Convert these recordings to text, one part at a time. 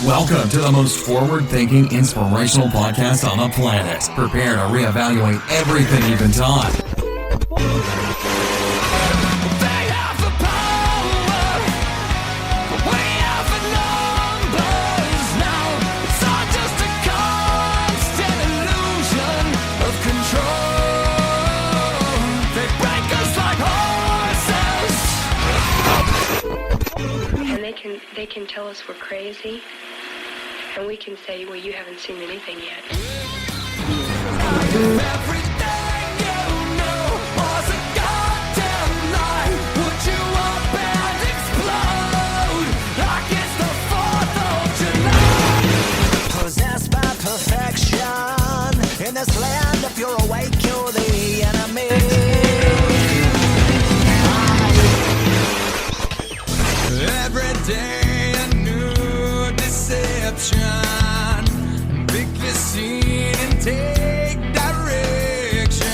Welcome to the most forward-thinking, inspirational podcast on the planet. Prepare to reevaluate everything you've been taught. They have the power, we have the numbers now. It's all just a constant illusion of control. They break us like horses. And they can tell us we're crazy, and we can say, well, you haven't seen anything yet. Everything you knew was a goddamn lie. Would you up and explode like it's the 4th of July? Possessed by perfection in this land, if you're awake, you're the enemy. Every day a new deception. Pick your scene and take direction.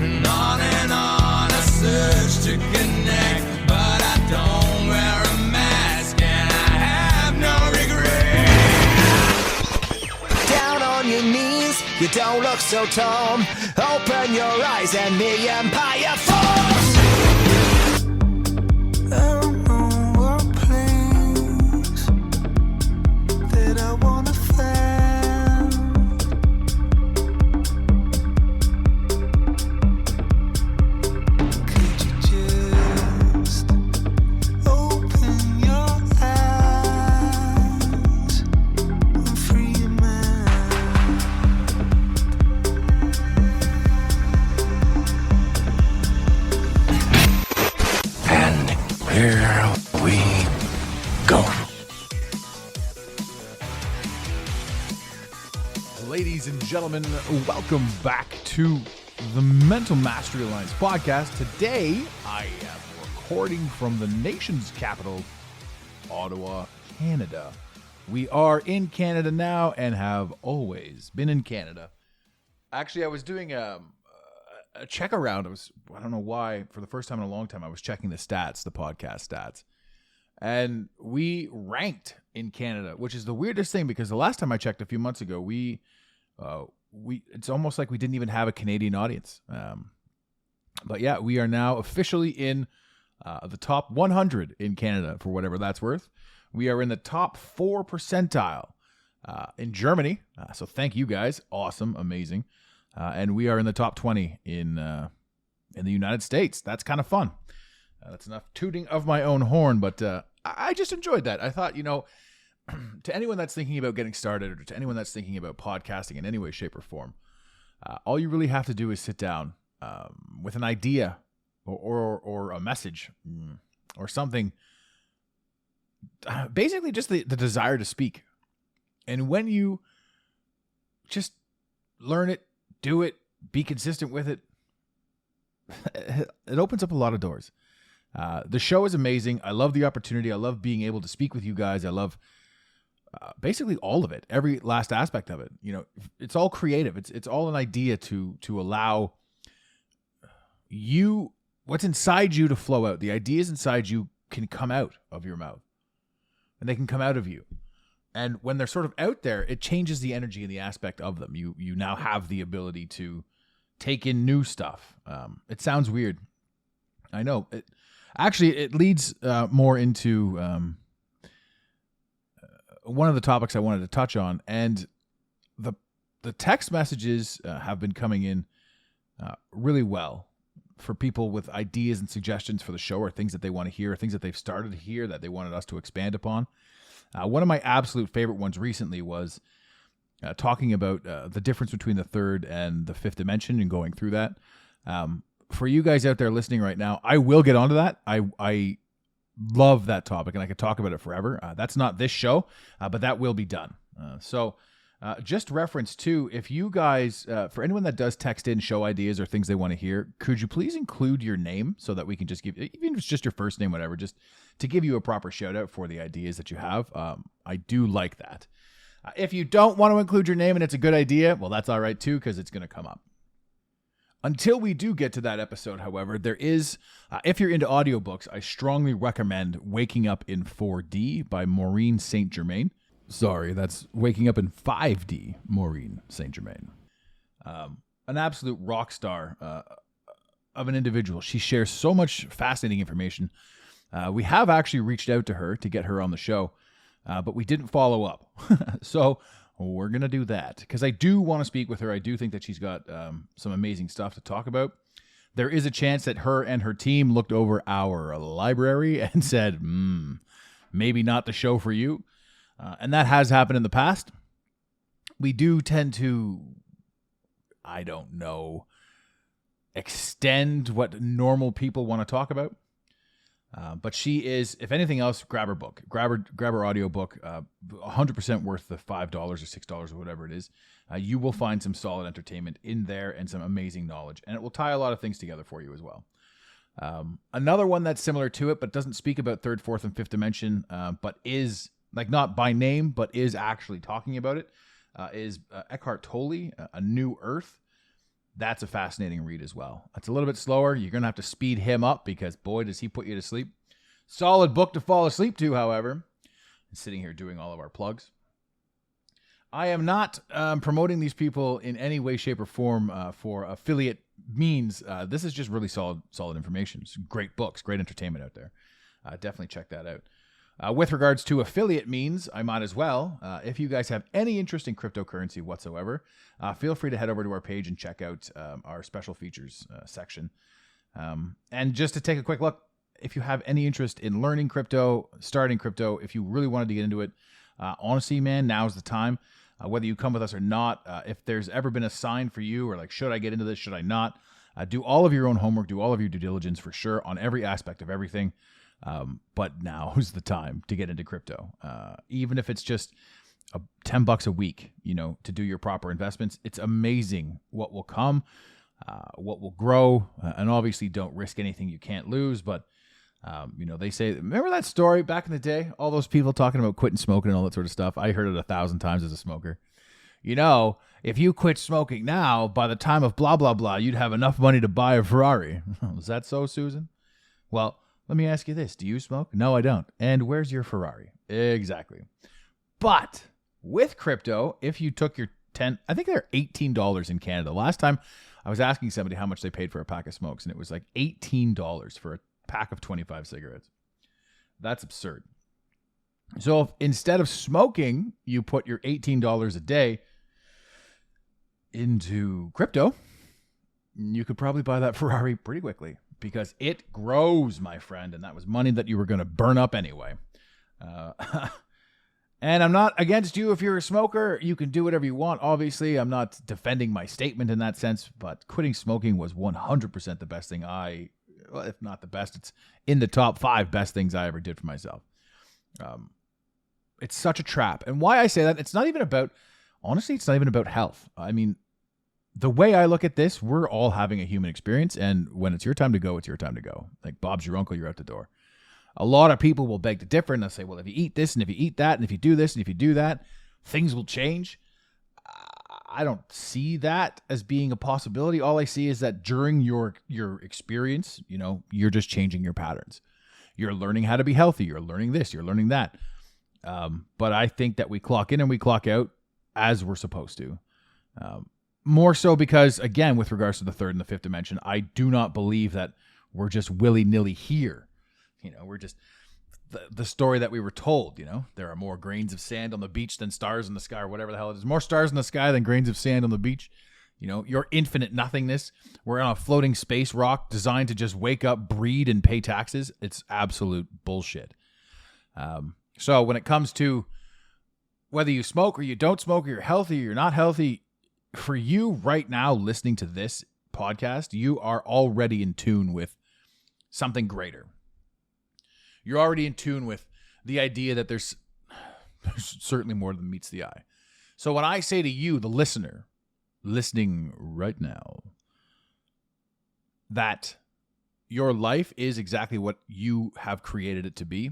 And on a search to connect. But I don't wear a mask and I have no regret. Down on your knees, you don't look so tall. Open your eyes and the empire falls. Here we go. Ladies and gentlemen, welcome back to the Mental Mastery Alliance podcast. Today, I am recording from the nation's capital, Ottawa, Canada. We are in Canada now and have always been in Canada. Actually, I was doing a check around. I don't know why, for the first time in a long time, I was checking the stats, the podcast stats. And we ranked in Canada, which is the weirdest thing because the last time I checked a few months ago, it's almost like we didn't even have a Canadian audience. But yeah, we are now officially in the top 100 in Canada, for whatever that's worth. We are in the top 4 percentile in Germany. So thank you guys. Awesome. Amazing. And we are in the top 20 in the United States. That's kind of fun. That's enough tooting of my own horn, but I just enjoyed that. I thought, to anyone that's thinking about getting started or to anyone that's thinking about podcasting in any way, shape, or form, all you really have to do is sit down with an idea or a message or something, basically just the desire to speak. And when you just learn it, do it, be consistent with it, it opens up a lot of doors. The show is amazing. I love the opportunity. I love being able to speak with you guys. I love basically all of it, every last aspect of it. It's all creative. It's all an idea to allow you, what's inside you, to flow out. The ideas inside you can come out of your mouth, and they can come out of you. And when they're sort of out there, it changes the energy and the aspect of them. You now have the ability to take in new stuff. It sounds weird. I know. It leads more into one of the topics I wanted to touch on. And the text messages have been coming in really well for people with ideas and suggestions for the show, or things that they want to hear, or things that they've started to hear that they wanted us to expand upon. One of my absolute favorite ones recently was talking about the difference between the third and the fifth dimension and going through that. For you guys out there listening right now, I will get onto that. I love that topic, and I could talk about it forever. That's not this show, but that will be done. Just reference too, if you guys, for anyone that does text in show ideas or things they want to hear, could you please include your name so that we can just give, even if it's just your first name, whatever, just to give you a proper shout out for the ideas that you have. I do like that. If you don't want to include your name and it's a good idea, well, that's all right too, because it's going to come up. Until we do get to that episode, however, there is, if you're into audiobooks, I strongly recommend Waking Up in 4D by Maureen St. Germain. Sorry, that's Waking Up in 5D, Maureen St. Germain. An absolute rock star of an individual. She shares so much fascinating information. We have actually reached out to her to get her on the show, but we didn't follow up. So we're going to do that because I do want to speak with her. I do think that she's got some amazing stuff to talk about. There is a chance that her and her team looked over our library and said, maybe not the show for you. And that has happened in the past. We do tend to, I don't know, extend what normal people want to talk about. But she is, if anything else, grab her book. Grab her audiobook. 100% worth the $5 or $6 or whatever it is. You will find some solid entertainment in there and some amazing knowledge. And it will tie a lot of things together for you as well. Another one that's similar to it, but doesn't speak about third, fourth, and fifth dimension, but is, like, not by name, but is actually talking about it, is Eckhart Tolle, A New Earth. That's a fascinating read as well. It's a little bit slower. You're going to have to speed him up because, boy, does he put you to sleep. Solid book to fall asleep to, however. I'm sitting here doing all of our plugs. I am not promoting these people in any way, shape, or form for affiliate means. This is just really solid information. It's great books, great entertainment out there. Definitely check that out. With regards to affiliate means, I might as well. If you guys have any interest in cryptocurrency whatsoever, feel free to head over to our page and check out our special features section. And just to take a quick look, if you have any interest in learning crypto, starting crypto, if you really wanted to get into it, honestly, man, now's the time. Whether you come with us or not, if there's ever been a sign for you or like, should I get into this, should I not? Do all of your own homework, do all of your due diligence for sure on every aspect of everything. But now is the time to get into crypto. Even if it's just $10 a week, to do your proper investments, it's amazing what will come, what will grow, and obviously don't risk anything you can't lose. But, they say, remember that story back in the day, all those people talking about quitting smoking and all that sort of stuff. I heard it 1,000 times as a smoker. If you quit smoking now, by the time of blah, blah, blah, you'd have enough money to buy a Ferrari. Is that so, Susan? Well, let me ask you this. Do you smoke? No, I don't. And where's your Ferrari? Exactly. But with crypto, if you took your I think they're $18 in Canada. Last time I was asking somebody how much they paid for a pack of smokes, and it was like $18 for a pack of 25 cigarettes. That's absurd. So if instead of smoking, you put your $18 a day into crypto, you could probably buy that Ferrari pretty quickly. Because it grows, my friend, and that was money that you were going to burn up anyway. And I'm not against you if you're a smoker. You can do whatever you want. Obviously, I'm not defending my statement in that sense, but quitting smoking was 100% the best thing if not the best, it's in the top 5 best things I ever did for myself. It's such a trap. And why I say that, it's not even about health. I mean, the way I look at this, we're all having a human experience, and when it's your time to go, it's your time to go. Like Bob's your uncle, you're out the door. A lot of people will beg to differ, and they'll say, well, if you eat this, and if you eat that, and if you do this, and if you do that, things will change. I don't see that as being a possibility. All I see is that during your experience, you're just changing your patterns. You're learning how to be healthy. You're learning this. You're learning that. But I think that we clock in and we clock out as we're supposed to. More so because, again, with regards to the third and the fifth dimension, I do not believe that we're just willy-nilly here. We're just the story that we were told, there are more grains of sand on the beach than stars in the sky, or whatever the hell it is. More stars in the sky than grains of sand on the beach. Your infinite nothingness. We're on a floating space rock designed to just wake up, breed, and pay taxes. It's absolute bullshit. So when it comes to whether you smoke or you don't smoke, or you're healthy or you're not healthy, for you right now listening to this podcast, you are already in tune with something greater. You're already in tune with the idea that there's certainly more than meets the eye. So when I say to you, the listener, listening right now, that your life is exactly what you have created it to be,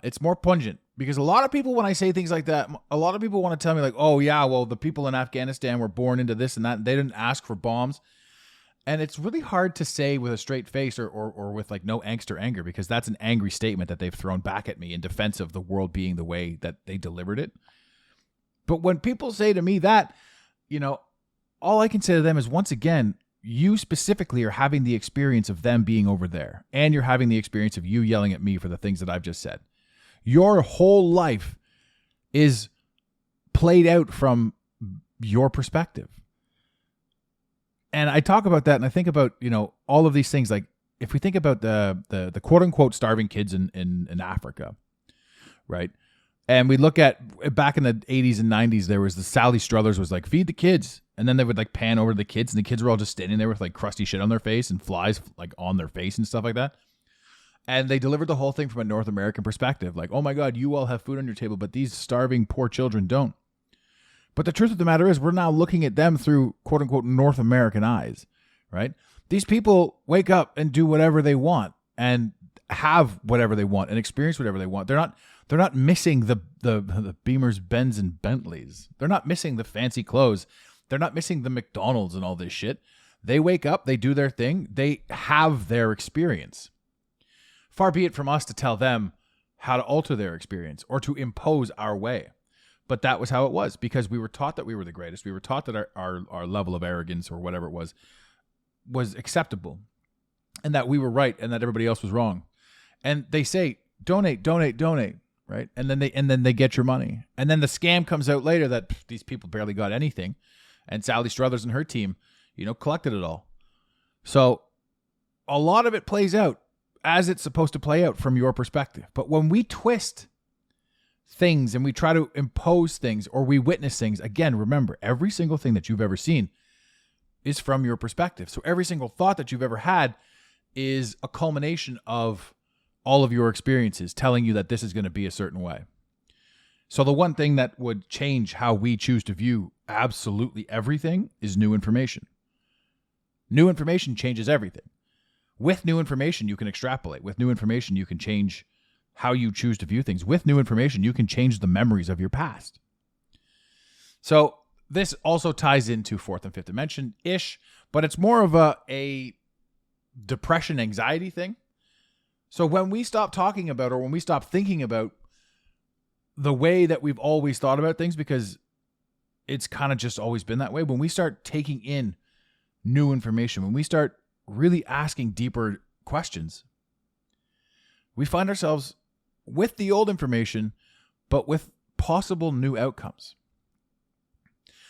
it's more pungent. Because a lot of people, when I say things like that, a lot of people want to tell me like, oh yeah, well, the people in Afghanistan were born into this and that. And they didn't ask for bombs. And it's really hard to say with a straight face or with like no angst or anger, because that's an angry statement that they've thrown back at me in defense of the world being the way that they delivered it. But when people say to me that, all I can say to them is, once again, you specifically are having the experience of them being over there, and you're having the experience of you yelling at me for the things that I've just said. Your whole life is played out from your perspective. And I talk about that, and I think about, all of these things. Like, if we think about the quote unquote starving kids in Africa, right? And we look at back in the 80s and 90s, there was the Sally Struthers was like, feed the kids. And then they would like pan over to the kids, and the kids were all just standing there with like crusty shit on their face and flies like on their face and stuff like that. And they delivered the whole thing from a North American perspective. Like, oh my God, you all have food on your table, but these starving poor children don't. But the truth of the matter is, we're now looking at them through quote unquote North American eyes, right? These people wake up and do whatever they want and have whatever they want and experience whatever they want. They're not missing the Beamers, Benz, and Bentleys. They're not missing the fancy clothes. They're not missing the McDonald's and all this shit. They wake up, they do their thing, they have their experience. Far be it from us to tell them how to alter their experience or to impose our way. But that was how it was, because we were taught that we were the greatest. We were taught that our level of arrogance or whatever it was acceptable, and that we were right and that everybody else was wrong. And they say, donate, right? And then they get your money. And then the scam comes out later that these people barely got anything. And Sally Struthers and her team, collected it all. So a lot of it plays out as it's supposed to play out from your perspective. But when we twist things and we try to impose things or we witness things, again, remember, every single thing that you've ever seen is from your perspective. So every single thought that you've ever had is a culmination of all of your experiences telling you that this is going to be a certain way. So the one thing that would change how we choose to view absolutely everything is new information. New information changes everything. With new information, you can extrapolate. With new information, you can change how you choose to view things. With new information, you can change the memories of your past. So this also ties into fourth and fifth dimension-ish, but it's more of a depression, anxiety thing. So when we stop talking about, or when we stop thinking about the way that we've always thought about things, because it's kind of just always been that way, when we start taking in new information, when we start really asking deeper questions, we find ourselves with the old information, but with possible new outcomes.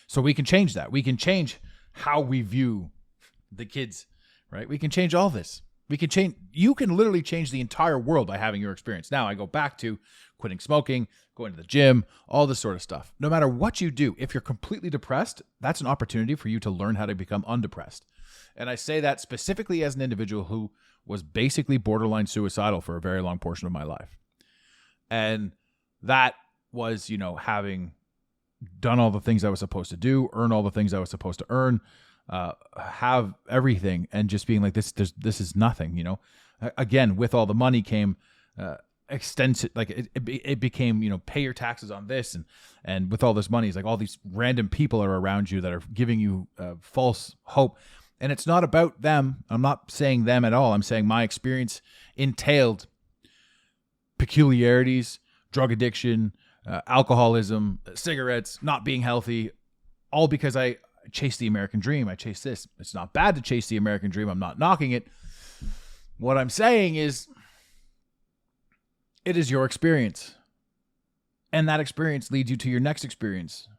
So we can change that. We can change how we view the kids, right? We can change all this. You can literally change the entire world by having your experience. Now I go back to quitting smoking, going to the gym, all this sort of stuff. No matter what you do, if you're completely depressed, that's an opportunity for you to learn how to become undepressed. And I say that specifically as an individual who was basically borderline suicidal for a very long portion of my life. And that was, having done all the things I was supposed to do, earn all the things I was supposed to earn, have everything, and just being like, this is nothing, Again, with all the money came extensive, like it became, pay your taxes on this, and with all this money, it's like all these random people are around you that are giving you false hope. And it's not about them. I'm not saying them at all. I'm saying my experience entailed peculiarities, drug addiction, alcoholism, cigarettes, not being healthy, all because I chased the American dream. I chased this. It's not bad to chase the American dream. I'm not knocking it. What I'm saying is, it is your experience. And that experience leads you to your next experience.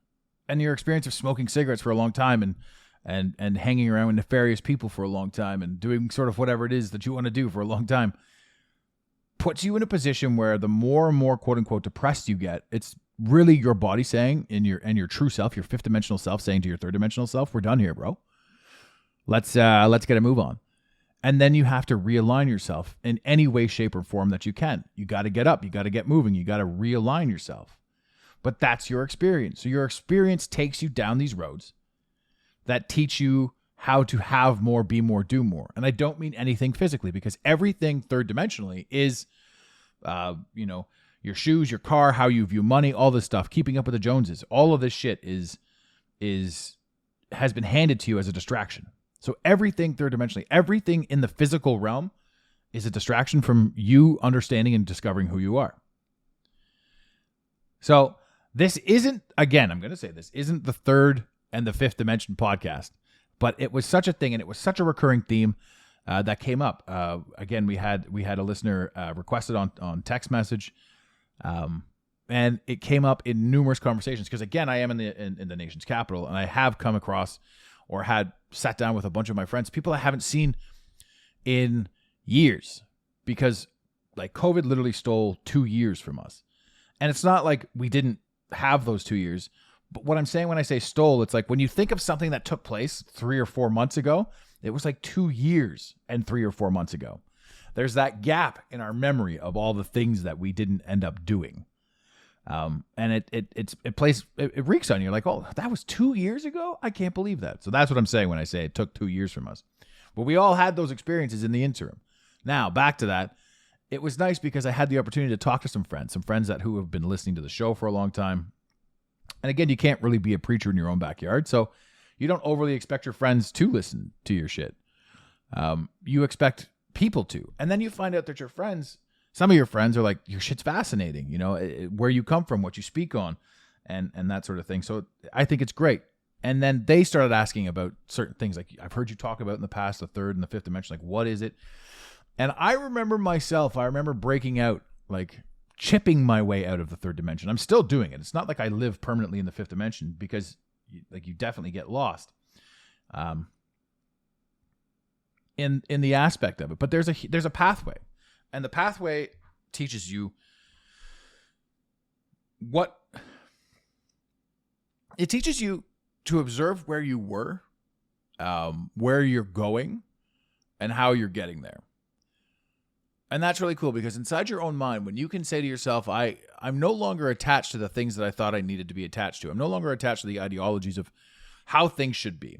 And your experience of smoking cigarettes for a long time and hanging around with nefarious people for a long time and doing sort of whatever it is that you want to do for a long time puts you in a position where the more and more quote unquote depressed you get, it's really your body saying, and your true self, your fifth dimensional self saying to your third dimensional self, we're done here, bro. Let's get a move on. And then you have to realign yourself in any way, shape, or form that you can. You got to get up. You got to get moving. You got to realign yourself. But that's your experience. So your experience takes you down these roads that teach you how to have more, be more, do more. And I don't mean anything physically, because everything third dimensionally is, your shoes, your car, how you view money, all this stuff, keeping up with the Joneses. All of this shit has been handed to you as a distraction. So everything third dimensionally, everything in the physical realm is a distraction from you understanding and discovering who you are. So this isn't, again, I'm going to say this isn't the third and the fifth dimension podcast, but it was such a thing and it was such a recurring theme that came up. Again, we had a listener requested on text message, and it came up in numerous conversations because, again, I am in the nation's capital, and I have come across or had sat down with a bunch of my friends, people I haven't seen in years, because like COVID literally stole 2 years from us. And it's not like we didn't have those 2 years. But what I'm saying when I say stole, it's like when you think of something that took place 3 or 4 months ago, it was like 2 years and 3 or 4 months ago. There's that gap in our memory of all the things that we didn't end up doing. And it reeks on you. You're like, oh, that was 2 years ago? I can't believe that. So that's what I'm saying when I say it took 2 years from us. But we all had those experiences in the interim. Now, back to that. It was nice because I had the opportunity to talk to some friends who have been listening to the show for a long time. And again, you can't really be a preacher in your own backyard, so you don't overly expect your friends to listen to your shit. You expect people to. And then you find out that your friends, some of your friends are like, your shit's fascinating, you know, where you come from, what you speak on, and that sort of thing. So I think it's great. And then they started asking about certain things like I've heard you talk about in the past, the third and the fifth dimension, like what is it? And I remember breaking out, like chipping my way out of the third dimension. I'm still doing it. It's not like I live permanently in the fifth dimension because you definitely get lost in the aspect of it. But there's a pathway, and the pathway teaches you it teaches you to observe where you were, where you're going, and how you're getting there. And that's really cool because inside your own mind, when you can say to yourself, I'm no longer attached to the things that I thought I needed to be attached to. I'm no longer attached to the ideologies of how things should be.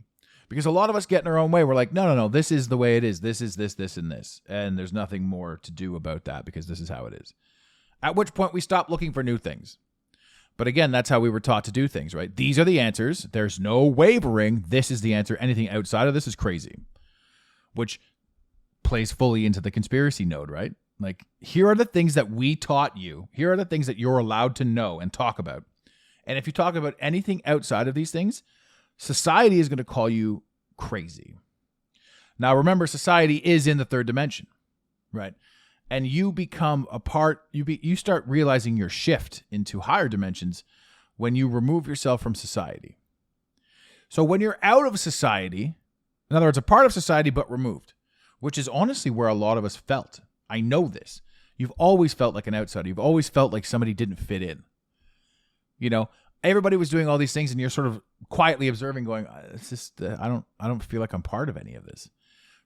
Because a lot of us get in our own way. We're like, no, this is the way it is. This is this, and this. And there's nothing more to do about that because this is how it is. At which point we stop looking for new things. But again, that's how we were taught to do things, right? These are the answers. There's no wavering. This is the answer. Anything outside of this is crazy. Which plays fully into the conspiracy node, right? Like, here are the things that we taught you. Here are the things that you're allowed to know and talk about. And if you talk about anything outside of these things, society is going to call you crazy. Now, remember, society is in the third dimension, right? And you become a part, you start realizing your shift into higher dimensions when you remove yourself from society. So when you're out of society, in other words, a part of society but removed, which is honestly where a lot of us felt. I know this. You've always felt like an outsider. You've always felt like somebody didn't fit in. You know, everybody was doing all these things and you're sort of quietly observing going, it's just, I don't feel like I'm part of any of this.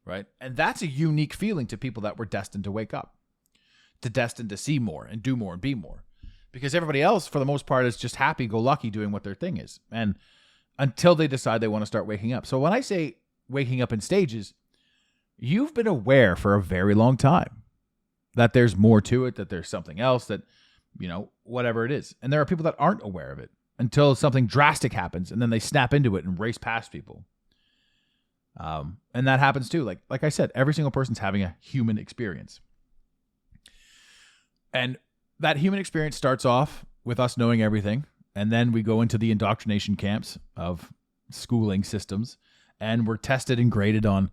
Right? And that's a unique feeling to people that were destined to wake up, destined to see more and do more and be more. Because everybody else, for the most part, is just happy-go-lucky doing what their thing is. And until they decide they want to start waking up. So when I say waking up in stages, you've been aware for a very long time that there's more to it, that there's something else, that, you know, whatever it is. And there are people that aren't aware of it until something drastic happens, and then they snap into it and race past people. And that happens too. Like I said, every single person's having a human experience. And that human experience starts off with us knowing everything. And then we go into the indoctrination camps of schooling systems, and we're tested and graded on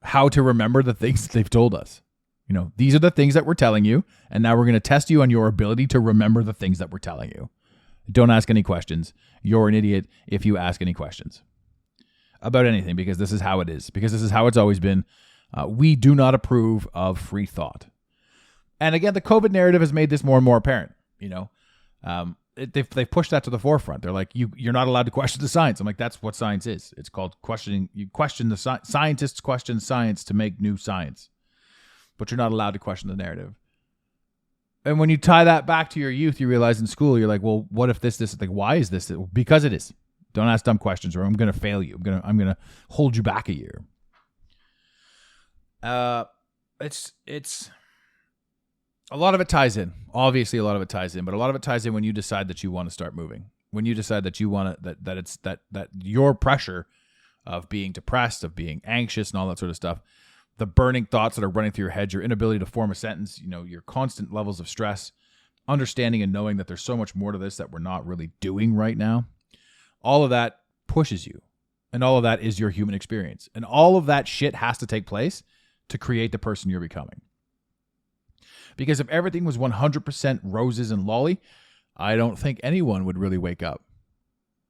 how to remember the things that they've told us. You know, these are the things that we're telling you, and now we're going to test you on your ability to remember the things that we're telling you. Don't ask any questions. You're an idiot if you ask any questions about anything, because this is how it is, because this is how it's always been. We do not approve of free thought. And again, the COVID narrative has made this more and more apparent. You know, they've pushed that to the forefront. They're like, you're not allowed to question the science. I'm like, that's what science is. It's called questioning. You question the scientists question science to make new science, but you're not allowed to question the narrative. And when you tie that back to your youth, you realize in school, you're like, well, what if this, like, why is this? Because it is. Don't ask dumb questions, or I'm going to fail you. I'm going to hold you back a year. It's a lot of it ties in. Obviously, a lot of it ties in, but a lot of it ties in when you decide that you want to start moving. When you decide that you want to, that your pressure of being depressed, of being anxious, and all that sort of stuff. The burning thoughts that are running through your head, your inability to form a sentence, your constant levels of stress, understanding and knowing that there's so much more to this that we're not really doing right now. All of that pushes you. And all of that is your human experience. And all of that shit has to take place to create the person you're becoming. Because if everything was 100% roses and lolly, I don't think anyone would really wake up.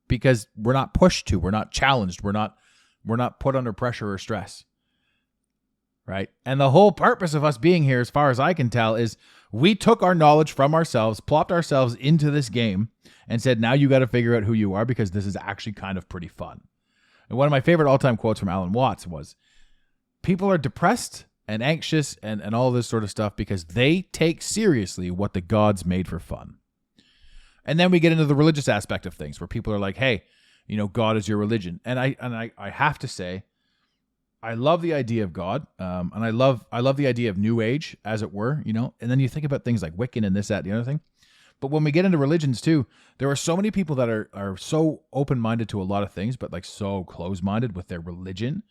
Because we're not pushed to, we're not challenged, we're not put under pressure or stress. Right? And the whole purpose of us being here, as far as I can tell, is we took our knowledge from ourselves, plopped ourselves into this game, and said, now you got to figure out who you are because this is actually kind of pretty fun. And one of my favorite all-time quotes from Alan Watts was, people are depressed and anxious and all this sort of stuff because they take seriously what the gods made for fun. And then we get into the religious aspect of things where people are like, hey, God is your religion. And I have to say, I love the idea of God, and I love the idea of New Age, as it were, and then you think about things like Wiccan and this, that, the other thing. But when we get into religions too, there are so many people that are so open-minded to a lot of things, but like so close-minded with their religion.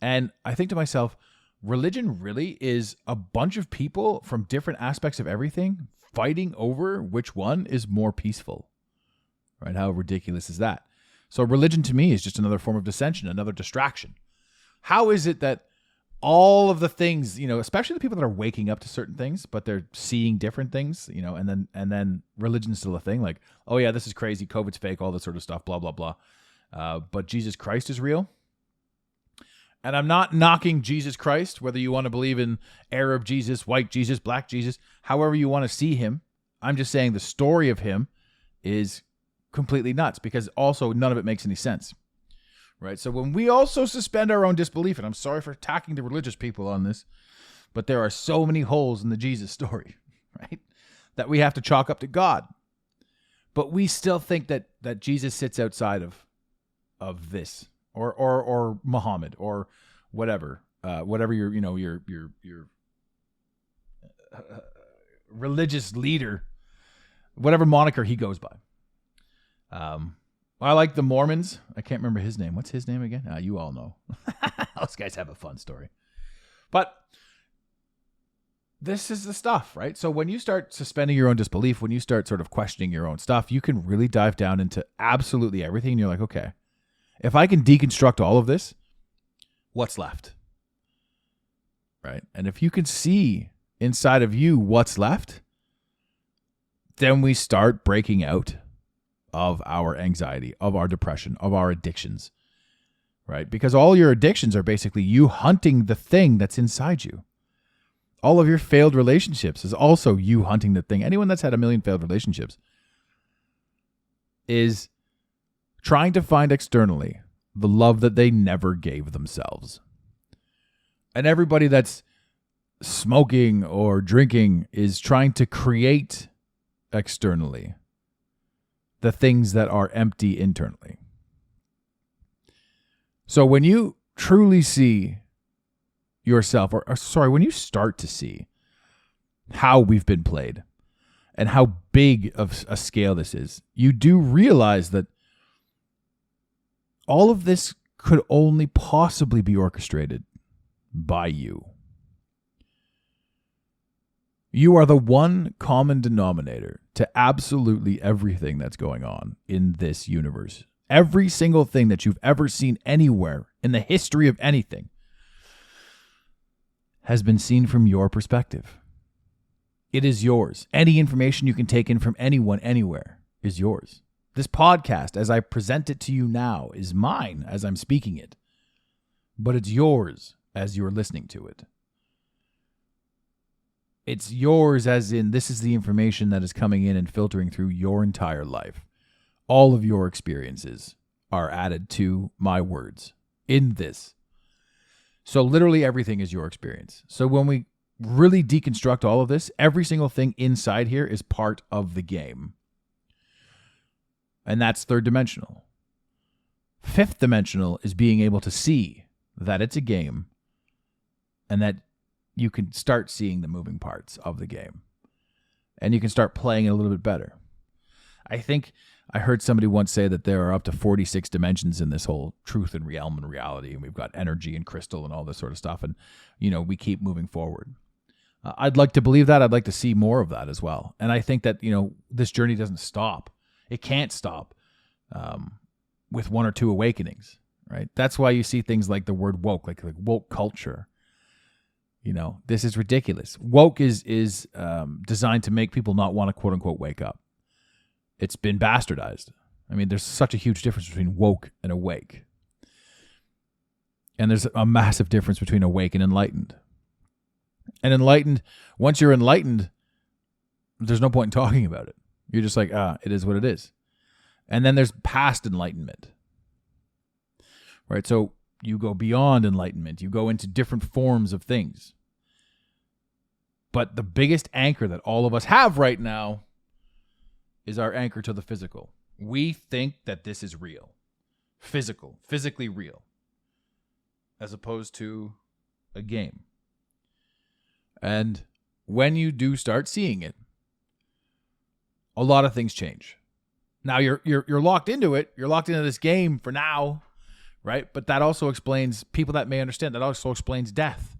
And I think to myself, religion really is a bunch of people from different aspects of everything fighting over which one is more peaceful, right? How ridiculous is that? So religion to me is just another form of dissension, another distraction. How is it that all of the things, especially the people that are waking up to certain things, but they're seeing different things, and then religion's still a thing, like, oh yeah, this is crazy, COVID's fake, all this sort of stuff, blah, blah, blah. But Jesus Christ is real. And I'm not knocking Jesus Christ, whether you want to believe in Arab Jesus, white Jesus, black Jesus, however you want to see him. I'm just saying the story of him is completely nuts because also none of it makes any sense. Right? So when we also suspend our own disbelief, and I'm sorry for attacking the religious people on this, but there are so many holes in the Jesus story, right? That we have to chalk up to God. But we still think that Jesus sits outside of this or Muhammad or whatever your religious leader, whatever moniker he goes by. I like the Mormons. I can't remember his name. What's his name again? You all know. Those guys have a fun story. But this is the stuff, right? So when you start suspending your own disbelief, when you start sort of questioning your own stuff, you can really dive down into absolutely everything. And you're like, okay, if I can deconstruct all of this, what's left? Right? And if you can see inside of you what's left, then we start breaking out of our anxiety, of our depression, of our addictions, right? Because all your addictions are basically you hunting the thing that's inside you. All of your failed relationships is also you hunting the thing. Anyone that's had a million failed relationships is trying to find externally the love that they never gave themselves. And everybody that's smoking or drinking is trying to create externally the things that are empty internally. So when you truly see yourself, when you start to see how we've been played and how big of a scale this is, you do realize that all of this could only possibly be orchestrated by you. You are the one common denominator to absolutely everything that's going on in this universe. Every single thing that you've ever seen anywhere in the history of anything has been seen from your perspective. It is yours. Any information you can take in from anyone, anywhere, is yours. This podcast, as I present it to you now, is mine as I'm speaking it. But it's yours as you're listening to it. It's yours as in this is the information that is coming in and filtering through your entire life. All of your experiences are added to my words in this. So literally everything is your experience. So when we really deconstruct all of this, every single thing inside here is part of the game. And that's third dimensional. Fifth dimensional is being able to see that it's a game and that you can start seeing the moving parts of the game. And you can start playing it a little bit better. I think I heard somebody once say that there are up to 46 dimensions in this whole truth and realm and reality. And we've got energy and crystal and all this sort of stuff. And, we keep moving forward. I'd like to believe that. I'd like to see more of that as well. And I think that, this journey doesn't stop. It can't stop with one or two awakenings, right? That's why you see things like the word woke, like woke culture. This is ridiculous. Woke is designed to make people not want to quote unquote wake up. It's been bastardized. I mean, there's such a huge difference between woke and awake. And there's a massive difference between awake and enlightened. And enlightened, once you're enlightened, there's no point in talking about it. You're just like, it is what it is. And then there's past enlightenment. Right? So you go beyond enlightenment. You go into different forms of things. But the biggest anchor that all of us have right now is our anchor to the physical. We think that this is real. Physically real. As opposed to a game. And when you do start seeing it, a lot of things change. Now you're locked into it. You're locked into this game for now, right? But that also explains people that may understand. That also explains death,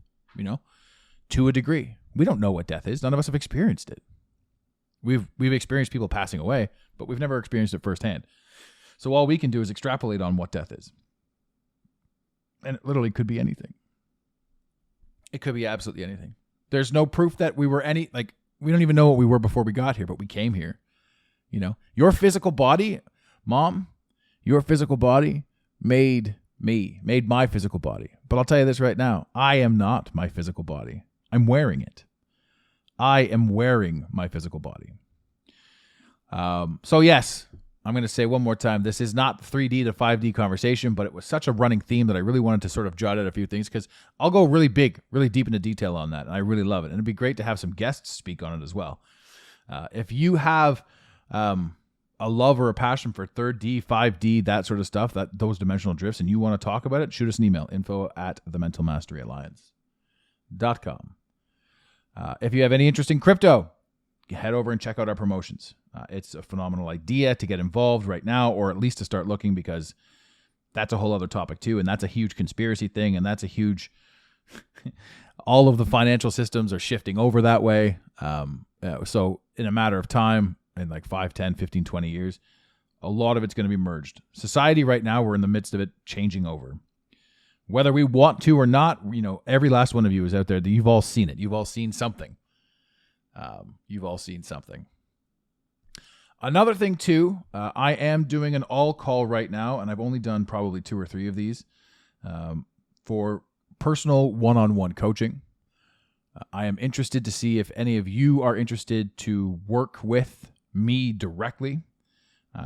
to a degree. We don't know what death is. None of us have experienced it. We've experienced people passing away, but we've never experienced it firsthand. So all we can do is extrapolate on what death is. And it literally could be anything. It could be absolutely anything. There's no proof that we were we don't even know what we were before we got here, but we came here. Your physical body, Mom, your physical body made my physical body. But I'll tell you this right now. I am not my physical body. I'm wearing it. I am wearing my physical body. So yes, I'm going to say one more time, this is not 3D to 5D conversation, but it was such a running theme that I really wanted to sort of jot out a few things because I'll go really big, really deep into detail on that. And I really love it. And it'd be great to have some guests speak on it as well. If you have a love or a passion for 3D, 5D, that sort of stuff, those dimensional drifts, and you want to talk about it, shoot us an email, info@thementalmasteryalliance.com. If you have any interest in crypto, head over and check out our promotions. It's a phenomenal idea to get involved right now, or at least to start looking, because that's a whole other topic too. And that's a huge conspiracy thing. And that's a huge, all of the financial systems are shifting over that way. So in a matter of time, in like 5, 10, 15, 20 years, a lot of it's going to be merged. Society right now, we're in the midst of it changing over. Whether we want to or not, every last one of you is out there. You've all seen it. You've all seen something. Another thing too, I am doing an all call right now, and I've only done probably 2 or 3 of these for personal one-on-one coaching. I am interested to see if any of you are interested to work with me directly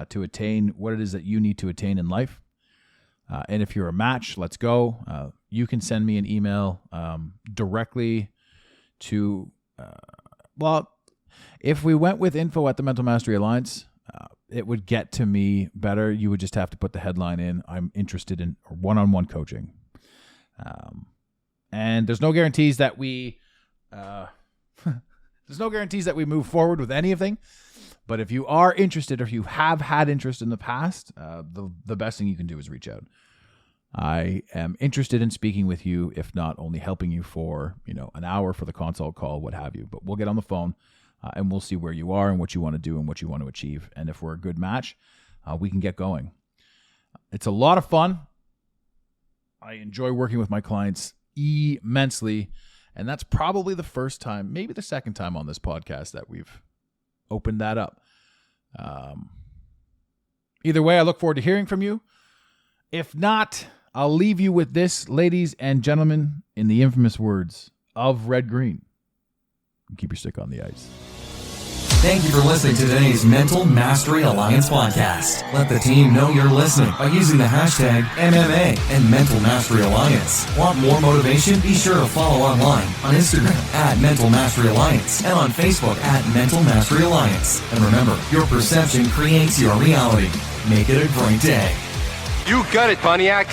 to attain what it is that you need to attain in life. And if you're a match, let's go. You can send me an email directly to, if we went with info at the Mental Mastery Alliance, it would get to me better. You would just have to put the headline in, I'm interested in one-on-one coaching. And there's no guarantees that we move forward with anything. But if you are interested, or if you have had interest in the past, the best thing you can do is reach out. I am interested in speaking with you, if not only helping you for, an hour for the consult call, what have you. But we'll get on the phone and we'll see where you are and what you want to do and what you want to achieve. And if we're a good match, we can get going. It's a lot of fun. I enjoy working with my clients immensely. And that's probably the first time, maybe the second time on this podcast that we've opened that up. Either way, I look forward to hearing from you. If not, I'll leave you with this, ladies and gentlemen, in the infamous words of Red Green. Keep your stick on the ice. Thank you for listening to today's Mental Mastery Alliance podcast. Let the team know you're listening by using the hashtag MMA and Mental Mastery Alliance. Want more motivation? Be sure to follow online on Instagram at Mental Mastery Alliance and on Facebook at Mental Mastery Alliance. And remember, your perception creates your reality. Make it a great day. You got it, Pontiac.